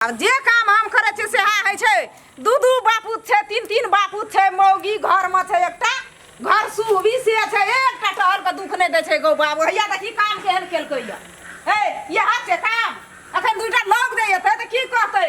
अब जे काम हम करे छे से है छे दू दू बापूत छे तीन तीन बापूत छे मौगी घर में छे एकटा घर सुबी से छे एकटा टहल के दुख नहीं दे छे गो बाबू हैया देखी काम केहन केलकै या हे यहा छे काम अखन दुटा लोग जे एते त की कहते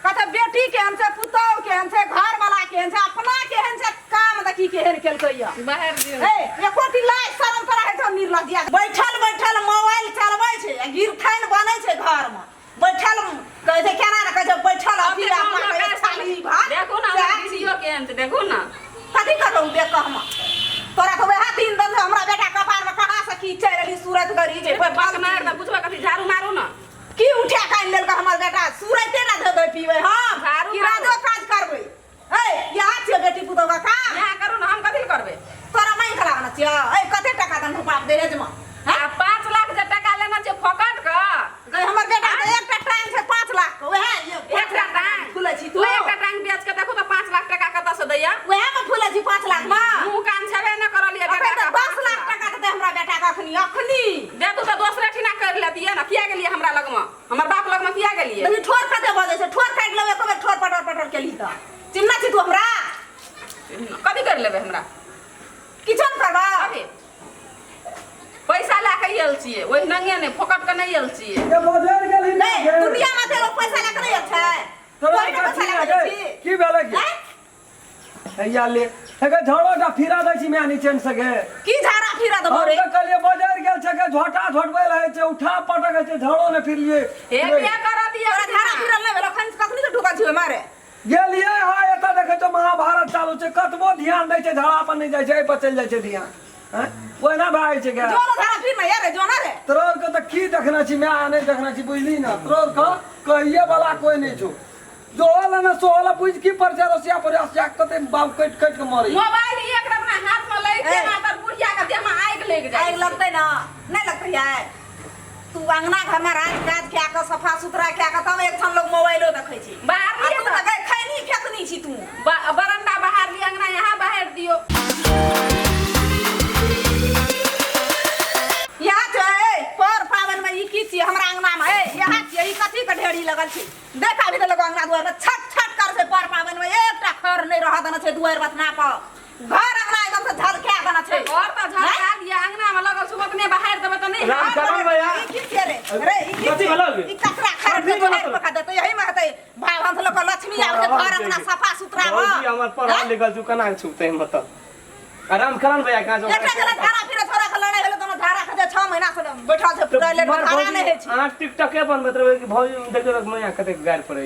कहते बेटी केहन छे पुतौ केहन छे घर वाला केहन छे अपना केहन छे काम देखी केहन केलकै या बाहर दियो हे एकोटी लाज शरम करा है तो निर्लज्जिया बैठल बैठल मोबाइल चलबै छे गिरथैन बनै छे घर में बैठल कहे छे केना न कहे छे बैठल अभी अपना के थाली भात देखो ना दीदियो केहन छे देखो ना कथी करू देख हम तोरा तो वह दिन दिन से हमरा बेटा कपार में कहां से की चल रही सूरत गरी जे बात मार ना पूछबा कथी झाड़ू मारू ना की उठा कान लेल का हमर बेटा सूरते ना दे दे पीवे हां झाड़ू की राजो काज करबै ए यहां छे बेटी पुतो का काम यहां करू ना हम कथी करबे तोरा नहीं खराब न छिया ए कते टका दन बाप दे रेज में हां 5 लाख जे टका लेना छे फकट का गई हमर बेटा के एकटा टाइम से 5 लाख को वह एकटा टाइम फुलै छी तू एकटा टाइम बेच के देखो तो 5 लाख टका कत से दैया वह में फुलै छी 5 लाख में मुंह कान छबे न करलिए बेटा बेटा 10 लाख टका दे हमरा बेटा का अखनी दे तू तो दूसरे ठिना कर लेतिए ना किया गेलिए हमरा लग में हमर बाप लग में किया गेलिए नहीं ठोर कते बजे से ठोर काट लेबे कबे ठोर पटर केली त चिन्ना छी तू हमरा कथी कर लेबे हमरा किछन करबा अभी पैसा लाके आयल छिए ओहि नंगे ने फोकट के नहीं आयल छिए ये बाजार गेली नहीं दुनिया में तेरो पैसा लेके नहीं छै तोरा कोई पैसा कथी लेके लगे छी की भेले की हैया ले हेगे झोड़ोटा फिरा दै छी मैं नीचे सके की झाड़ा फिरा दबो हम रे तो कहलिए बाजार गेल छके झोटा झोटबै रहे छै उठा पटक छै झोड़ो ने फिरलिए ए बिया कर दिया तोरा झाड़ा फिरल नहीं भेलो खन कखनी से ढुका छी मारे गेलिए हां एता देखे तो महाभारत चालू छै कतबो ध्यान दै छै झड़ा पर नहीं जाय छै ए पर चल जाय छै ध्यान हैं ओए ना भाई छै के जोनो झाड़ा फिर नहीं यार जोना रे तोर के त की देखना छी मैं नहीं देखना छी बुझली ना तोर का कहिए वाला कोई नहीं छो जोला ना सोला बुझ की पर रसिया पर रसिया कते बाप कट कट के मारी मोबाइल एक अपना हाथ में ले के मातर बुढ़िया के देह में आग लग जाए आग लगते ना नहीं लगते यार तू अंगना घर में राज काज क्या के सफा सुथरा क्या के तब एक ठन लोग मोबाइलो देखै छी बाहर लिए तू त खैनी फेकनी छी तू बरंडा बाहर लिए अंगना यहाँ बाहर दियो यहाँ छै पर पावन में ई की छी हमरा अंगना में ए यहाँ छी ई कथी के ढेरी लगल छी देखा भी त लोग अंगना दुआर में छट छट कर से पर पावन में एकटा खर नहीं रह देना छै दुआर बतना पर घर अंगना एकदम से झलका देना छै और तो झलका दिया अंगना में लगल सुबह ने बाहर देबे त नहीं राम करण भैया ई की छै रे रे ई की कथी भला ई कचरा खर के बाहर पका देते यही में हते भाई हम लोग लक्ष्मी आवे घर अंगना सफा सुथरा हो जी हमर पढ़ा लिखल छु कना छुते मतलब आराम करन भैया का जो एकटा गलत धारा फिर थोड़ा के लड़ाई होले त धारा के 6 महीना से बैठल से पूरा ले धारा नहीं है छी हां टिकटॉक के पर मतलब कि भौज देखो मैं कते गार पड़े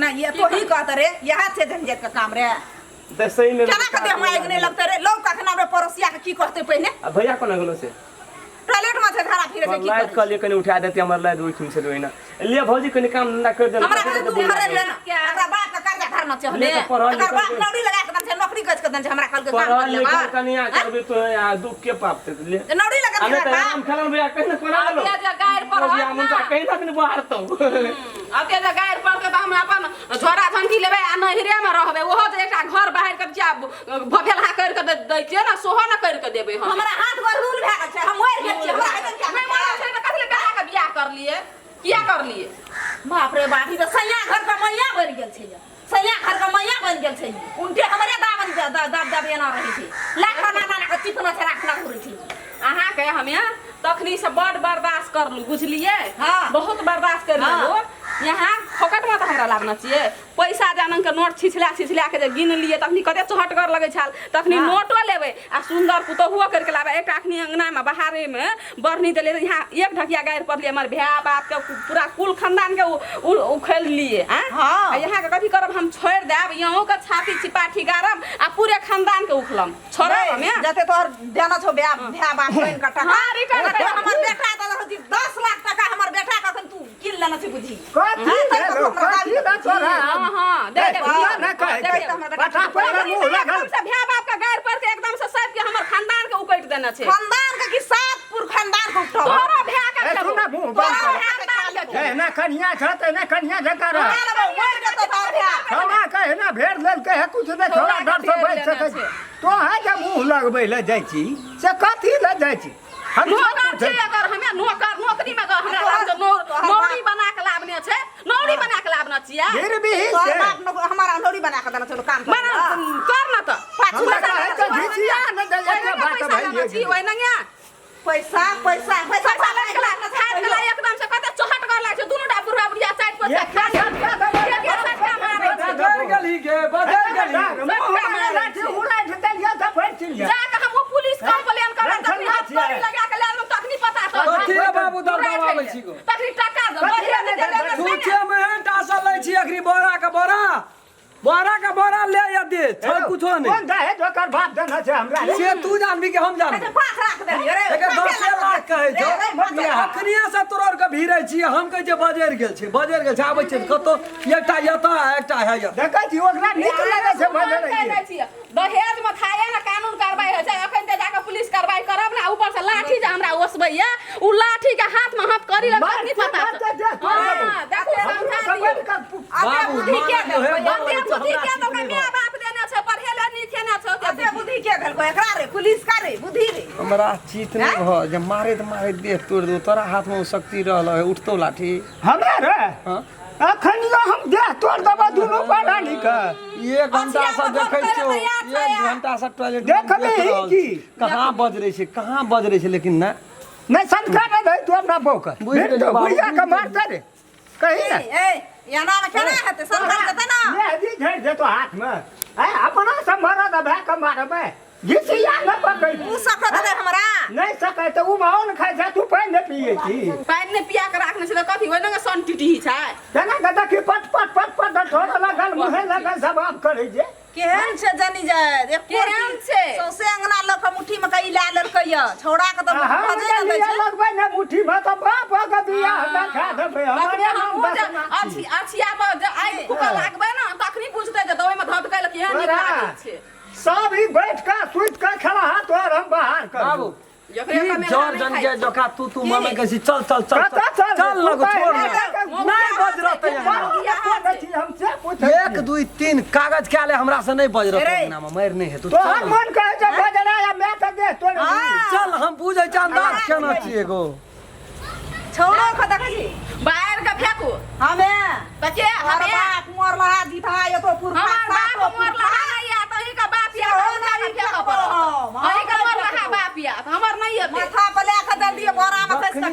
ना ये तो ही कहत रे यहां से झंझट का काम रे त सही में केना कते हमरा आग नहीं लगते रे लोग कखना हमरे पड़ोसिया के की कहते पहले भैया कोना गलो से टॉयलेट में से धारा फिरे से की लाइट कल कने उठा देते हमर लाइट उठिन से होइना लिए भौजी कने काम धंधा कर दे हमरा के तू घरे ले ना हमरा बाप का कर्जा घर न चले अगर बाप नौकरी लगा के दन से नौकरी कच के दन से हमरा कल के काम कर ले पढ़ा कनिया करबे तो दुख के पाप ते ले नौकरी लगा हमें के त राम करन भैया कने कोना गलो अब जे गायर पर भैया मन त कहीं तक नहीं बाहर तो अब जे गायर पर के हम अपन झोरा झंकी लेबे आ नहिरे में रहबे ओहो त एकटा घर बाहर कर जा भभेला कर के दै छिए ना सोहो न कर के देबे हम हमरा हाथ गोर रूल भए गेल छै हम मर गेल छी हमरा हेतन क्या मैं मानो छै त कथले कहा के बियाह कर लिए किया कर लिए बाप रे बाप ई त सैया घर का मैया बन गेल छै सैया घर का मैया बन गेल छै उनके हमरे दामन दब एना रही थी लाख ना के चिकना से राखना हो रही थी अहाँ के हमें तखनी से बड़ बर्दाश्त कर लू बुझलिए हाँ। बहुत बर्दाश्त कर लो यहाँ फोकट में तो हमरा लागना चाहिए पैसा जानन के नोट छिछला के जे गिन लिए तखनी कते चहटगर लगे छाल तखनी हाँ। नोटो लेबे आ सुंदर पुतहुओ करके लाबे एकटा अखनी अंगना में बाहरे में बरनी देले यहाँ एक ढकिया गायर पर लिए हमर भैया बाप के पूरा कुल खानदान के उखेल लिए हाँ। यहाँ के कथी करब हम छोड़ देब यहों के छाती चिपाठी गारब आ पूरे खानदान के उखलम छोड़ब हमें जते तोहर देना छौ भैया बाप बहन का टका हाँ, रिटर्न अगर कर। हमर बेटा त 10 लाख टका हमर बेटा का तू किन लेना छी बुझी कथी भेलो कथी ना तोरा हाँ, दे दे बिया ना कहे के पठा पर मुंह लगल एकदम से भैया बाप का गायर पर के एकदम से सब के हमर खानदान के उकट देना छे खानदान के कि सातपुर खानदान के उठो तोरा भैया का ए खेबो। सुना मुंह तोरा बंद भैया के कर। खेबो। ए ना कन्या छत ना कन्या जकर मर के तो तोर भैया छोड़ा कहे ना भेड़ लेल कहे कुछ नहीं छोड़ा डर से बैठ सके तो है जे मुंह लगबै ले जाइ छी से कथी ले जाइ छी हम नौकर छे अगर हमें नौकर नौकरी में अगर हमरा नौकरी बना के लाबने छे नौकरी बना के न चिया फिर भी तोहर से बाप न हमारा नौरी बना के देना चलो काम मन कर न त पाछू हमरा है तो घिसिया न दे एक बात भाई छी ओइ नंगे पैसा पैसा पैसा पैसा लगला खाद गला एकदम से कते चोहट कर लाग छै दुनु टा बुढ़ा बुढ़िया साइड पर से खा बदल गली गे बदल गली लाठी उड़ा दे लिया था फिर चिल जा जा के हम पुलिस कंप्लेन करब तखनी हाथ पर लगा के लालू तखनी पता तो कथी है बाबू दरदबाबै छी गो तखनी टाका दे बढ़िया ने दे सूचे में टासा लै छी अखरी बोरा के बोरा ले या दे छै कुछो कौन नहीं दा है जोकर बाप देना छै हमरा से तू जानबी के हम जानबी पाख राख देली रे एके 10 लाख कहै छौ अखनिया से तोर के भीरै छी हम कहै छै बजैर गेल छै आबै छै कतो एकटा यता एकटा है यता देखै छी ओकरा नीक लागै छै बजै दहेज में खाए ना कानून कार्रवाई होइ छै अखन ते जाके पुलिस कार्रवाई करब ना ऊपर से लाठी जे हमरा ओसबैया उ लाठी के हाथ में हाथ करी लग नहीं पता हां देखो समझा दियो अबे बुद्धि के अते बुद्धि के तो माय बाप देने छै पढ़ेले नहीं खेने छै अबे बुद्धि के भेल को एकरा रे पुलिस का रे बुद्धि रे हमरा चीत नहीं भ जे मारे देह तोड़ दो तोरा हाथ में शक्ति रहल है उठतो लाठी हमरा रे हां अखन हम देह तोड़ देबा दुनु पढ़ा लिख 1 घंटा से देखै छियो 1 घंटा से टॉयलेट देखबे की कहां बज रहे छै लेकिन ना नहीं संस्कार दे तू अपना बौक बुझ गेलियै बाबू। बुझा के मारते रे कही ना ए याना में केना हेते संभाल देते ना मेहदी झड़ दे तो हाथ में है अपना संभारा दबा के मारबे घिसिया न पकड़ तू सकत दे हमरा नहीं सकै त उ माउन खाइ छै तू पानी न पिए छी पानी ने पिया के राखने छै त कथी ओइ नंगे सन टिटी छै तना गदा की पट थोड़ा लगल मुहे लगल सब आप करे जे केहन छै जनी जाय एक केहन छै? सौसे अंगना लोग के मुट्ठी में कई ला लेलकै य छौड़ा के त हम मजे न दै छै लगबे न मुट्ठी में त बाप के बियाह न खा देबे तखनी हमरा हम नाम बस अछिया पर आई फुका लागबे ना तखनी पूछते जे दवाई में धत कैल केहन नीक लागै छै सब ही बैठ का सुइत का खड़ा हाथ और हम बाहर कर बाबू जकरे ई कमे जर जन के जोका तू मने कहै चल लगो छोड़ नहीं बज रहते हमसे पूछ 1 2 3 कागज क्या ले हमरा से नहीं बज रहते नाम मार नहीं है तू तो हम मन कहे जे बजना या मैं त दे तो चल हम पूछै छ अंदाज केना छिए गो छौड़ा के देखै छी बाहर के फेंकू हमे त के हमार हमे बाप मोर लहा जीता ये तो पुरखा हमार बाप मोर लहा या तही का बाप या हमरा के फेंक पर हई का मोर लहा बाप या हमर नहीं है माथा पे ले के दे दिए बोरा में कस के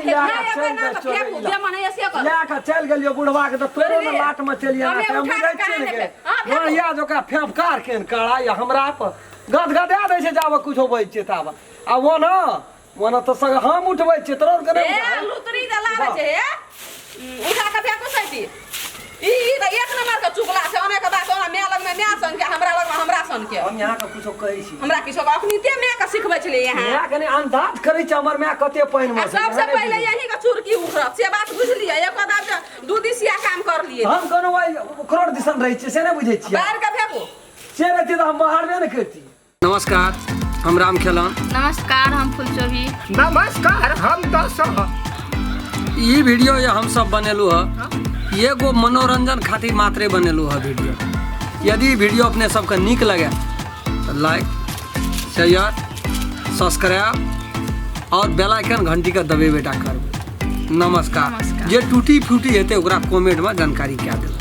फेंकू जे मन है से कर ले के चल गेलियो बुढ़वा के त तोरो में लाट में चलिया ना हम बुझै छिए ने बढ़िया जोका फेंफकार केन कड़ा या हमरा पर गदगदा दै छै जाब कुछो बज छै ताब आ वो न तो संग हम उठबै छिए तोर के ए नहीं लुतरी दला छै उठा के फेंकू सैती ई त एक नंबर के चुगला छै ओने के बात ओना मैं लग में मैं सन के हमरा लग में हमरा सन के हम यहाँ के कुछो कहै छी हमरा किछो अखनी ते मैं के सिखबै छले यहाँ यहाँ कने अंदाज करै छै हमर मैं कते पाइन में सबसे पहले यही का चुरकी उखड़त से बात बुझलिए एक आदमी दू दिसिया काम कर लिए हम कोनो करोड़ दिसन रहै छी से नहीं बुझै छी बाहर का फेंकू से रहती तो हम बाहर में नहीं करती नमस्कार हम राम खेलन नमस्कार हम फुलचोभी नमस्कार हम दस ई वीडियो ये हम सब बनेलू है ये गो मनोरंजन खातिर मात्रे बनेलू है वीडियो यदि वीडियो अपने सबके नीक लगे तो लाइक शेयर सब्सक्राइब और बेल आइकन घंटी का दबे बेटा करबे नमस्कार जे टूटी फूटी हेते ओकरा कमेंट में जानकारी क्या दे।